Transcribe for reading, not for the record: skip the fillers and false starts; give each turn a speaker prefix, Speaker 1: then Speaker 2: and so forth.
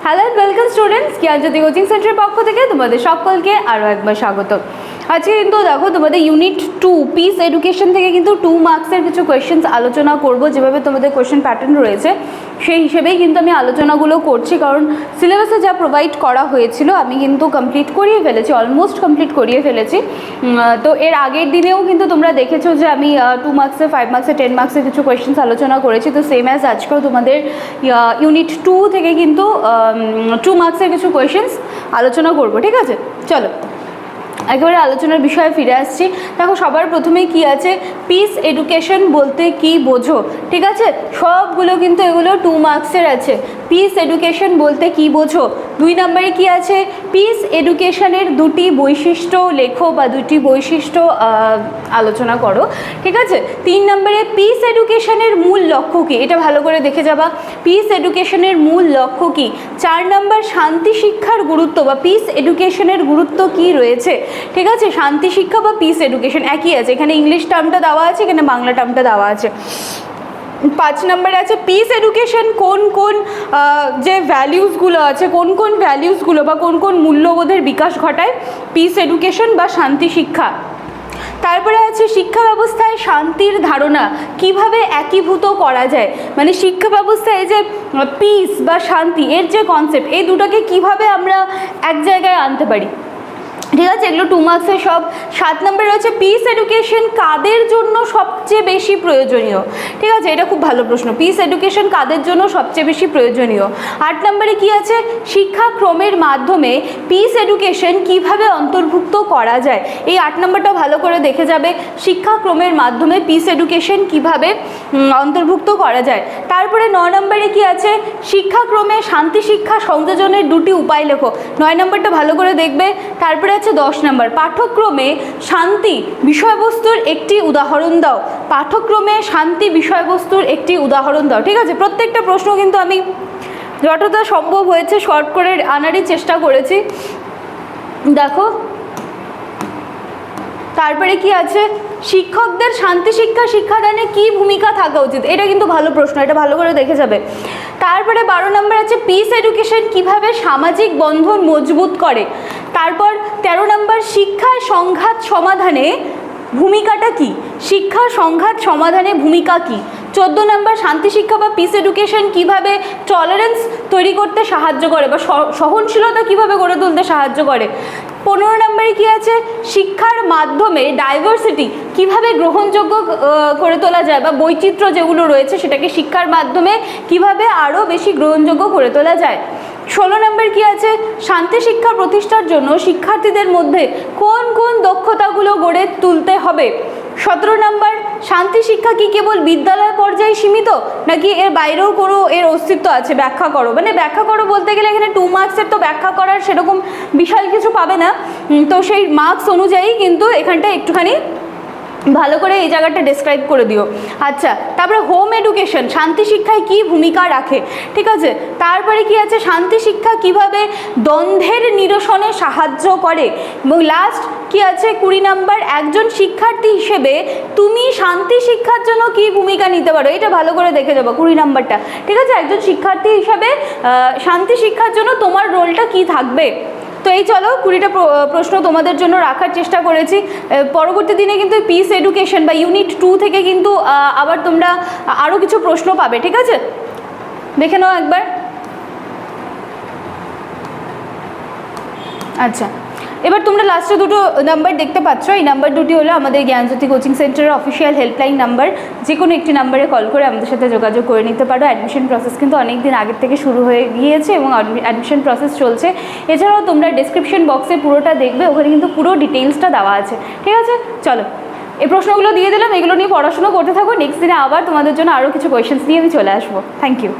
Speaker 1: Hello and welcome students, Gyanjyoti coaching সেন্টারের পক্ষ থেকে তোমাদের সকলকে আরও একবার স্বাগত। আজকে কিন্তু দেখো তোমাদের ইউনিট 2 পিস এডুকেশন থেকে কিন্তু 2 মার্কসের কিছু কোয়েশ্চেন্স আলোচনা করব। যেভাবে তোমাদের কোয়েশ্চেন প্যাটার্ন রয়েছে সেই হিসেবেই কিন্তু আমি আলোচনাগুলো করছি, কারণ সিলেবাসে যা প্রোভাইড করা হয়েছিল আমি কিন্তু কমপ্লিট করিয়ে ফেলেছি, অলমোস্ট কমপ্লিট করিয়ে ফেলেছি। তো এর আগের দিনেও কিন্তু তোমরা দেখেছো যে আমি 2 মার্কসে, 5 মার্কসে, 10 মার্কসের কিছু কোয়েশ্চেন্স আলোচনা করেছি। তো সেম অ্যাজ আজকেও তোমাদের ইউনিট 2 থেকে কিন্তু 2 মার্কসের কিছু কোয়েশ্চেন্স আলোচনা করব। ঠিক আছে, চলো একেবারে আলোচনার বিষয়ে ফিরে আসছি। দেখো সবার প্রথমেই কি আছে, পিস এডুকেশন বলতে কি বোঝো। ঠিক আছে, সবগুলো কিন্তু এগুলো 2 মার্কসের আছে। পিস এডুকেশন বলতে কি বোঝো। 2 নম্বরে কি আছে, পিস এডুকেশনের দুটি বৈশিষ্ট্য লেখো বা দুটি বৈশিষ্ট্য আলোচনা করো। ঠিক আছে, 3 নম্বরে পিস এডুকেশনের মূল লক্ষ্য কী, এটা ভালো করে দেখে যাবা। পিস এডুকেশনের মূল লক্ষ্য কী। 4 নম্বর শান্তি শিক্ষার গুরুত্ব বা পিস এডুকেশনের গুরুত্ব কী রয়েছে। ঠিক আছে, শান্তি শিক্ষা বা পিস এডুকেশন একই আছে, এখানে ইংলিশ টার্মটা দেওয়া আছে, এখানে বাংলা টার্মটা দেওয়া আছে। 5 নম্বরে আছে পিস এডুকেশন কোন কোন যে ভ্যালিউসগুলো আছে, কোন কোন ভ্যালিউসগুলো বা কোন কোন মূল্যবোধের বিকাশ ঘটায় পিস এডুকেশন বা শান্তি শিক্ষা। তারপরে আছে শিক্ষা ব্যবস্থায় শান্তির ধারণা কিভাবে একীভূত করা যায়, মানে শিক্ষা ব্যবস্থায় এই যে পিস বা শান্তি এর যে কনসেপ্ট, এই দুটোকে কিভাবে আমরা এক জায়গায় আনতে পারি। ঠিক আছে, এগুলো 2 মার্কসের সব। 7 নম্বরে রয়েছে পিস এডুকেশন কাদের জন্য সবচেয়ে বেশি প্রয়োজনীয়। ঠিক আছে, এটা খুব ভালো প্রশ্ন, পিস এডুকেশন কাদের জন্য সবচেয়ে বেশি প্রয়োজনীয়। 8 নম্বরে কি আছে, শিক্ষাক্রমের মাধ্যমে পিস এডুকেশন কিভাবে অন্তর্ভুক্ত করা যায়। এই 8 নম্বরটা ভালো করে দেখে যাবে, শিক্ষাক্রমের মাধ্যমে পিস এডুকেশন কিভাবে অন্তর্ভুক্ত করা যায়। তারপরে 9 নম্বরে কি আছে, শিক্ষাক্রমে শান্তি শিক্ষা সংযোজনের দুটি উপায় লেখো। 9 নম্বরটা ভালো করে দেখবে। তারপরে 10 নম্বর পাঠ্যক্রমে শান্তি বিষয়বস্তুর একটি উদাহরণ দাও। পাঠ্যক্রমে শান্তি বিষয়বস্তুর একটি উদাহরণ দাও। ঠিক আছে, প্রত্যেকটা প্রশ্ন কিন্তু আমি যতটা সম্ভব হয়েছে শর্ট করে আনারই চেষ্টা করেছি। দেখো তারপরে কি আছে, শিক্ষকদের শান্তি শিক্ষা শিক্ষাদানে কি ভূমিকা থাকা উচিত। এটা কিন্তু ভালো প্রশ্ন, এটা ভালো করে দেখে যাবে। তারপরে 12 নম্বর আছে পিস এডুকেশন কিভাবে সামাজিক বন্ধন মজবুত করে। তারপর 13 নম্বর শিক্ষার সংঘাত সমাধানে ভূমিকাটা কি, শিক্ষার সংঘাত সমাধানে ভূমিকা কি। 14 নম্বর শান্তি শিক্ষা বা পিস এডুকেশন কিভাবে টলারেন্স তৈরি করতে সাহায্য করে বা সহনশীলতা কিভাবে গড়ে তুলতে সাহায্য করে। 15 নম্বরে কি আছে, শিক্ষার মাধ্যমে ডাইভার্সিটি কিভাবে গ্রহণযোগ্য করে তোলা যায় বা বৈচিত্র্য যেগুলো রয়েছে সেটাকে শিক্ষার মাধ্যমে কিভাবে আরও বেশি গ্রহণযোগ্য করে তোলা যায়। 16 নম্বর কি আছে, শান্তি শিক্ষা প্রতিষ্ঠার জন্য শিক্ষার্থীদের মধ্যে কোন কোন দক্ষতাগুলো গড়ে তুলতে হবে। 17 নম্বর শান্তি শিক্ষা কি কেবল বিদ্যালয় পর্যায়ে সীমিত নাকি এর বাইরেও কোনো এর অস্তিত্ব আছে, ব্যাখ্যা করো। মানে ব্যাখ্যা করো বলতে গেলে এখানে 2 মার্কসের তো ব্যাখ্যা করার সেরকম বিশাল কিছু পাবে না, তো সেই মার্কস অনুযায়ী কিন্তু এখানটা একটুখানি ভালো করে এই জায়গাটা ডেসক্রাইব করে দিও। আচ্ছা, তারপরে হোম এডুকেশন শান্তি শিক্ষায় কি ভূমিকা রাখে। ঠিক আছে, তারপরে কি আছে, শান্তি শিক্ষা কিভাবে দ্বন্দ্বের নিরসনে সাহায্য করে। এবং লাস্ট কি আছে 20 নম্বর, একজন শিক্ষার্থী হিসেবে তুমি শান্তি শিক্ষার জন্য কি ভূমিকা নিতে পারো। এটা ভালো করে দেখে যাবো 20 নম্বরটা। ঠিক আছে, একজন শিক্ষার্থী হিসেবে শান্তি শিক্ষার জন্য তোমার রোলটা কি থাকবে। তো এই চলো 20টা প্রশ্ন তোমাদের জন্য রাখার চেষ্টা করেছি। পরবর্তী দিনে কিন্তু পিস এডুকেশন বা ইউনিট 2 থেকে কিন্তু আবার তোমরা আরও কিছু প্রশ্ন পাবে। ঠিক আছে, দেখে নাও একবার। আচ্ছা, এবার তোমরা লাস্টে দুটো নাম্বার দেখতে পাচ্ছ, এই নাম্বার দুটি হলো আমাদের জ্ঞানজ্যোতি কোচিং সেন্টারের অফিসিয়াল হেল্পলাইন নাম্বার। যে কোনো একটি নাম্বারে কল করে আমাদের সাথে যোগাযোগ করে নিতে পারো। অ্যাডমিশন প্রসেস কিন্তু অনেক দিন আগের থেকে শুরু হয়ে গিয়েছে এবং অ্যাডমিশন প্রসেস চলছে। এছাড়াও তোমরা ডেসক্রিপশন বক্সে পুরোটা দেখবে, ওখানে কিন্তু পুরো ডিটেলসটা দেওয়া আছে। ঠিক আছে, চলো এই প্রশ্নগুলো দিয়ে দিলাম, এগুলো নিয়ে পড়াশোনা করতে থাকো। নেক্সট দিনে আবার তোমাদের জন্য আরও কিছু কোয়েশ্চেন্স নিয়ে আমি চলে আসবো। Thank you.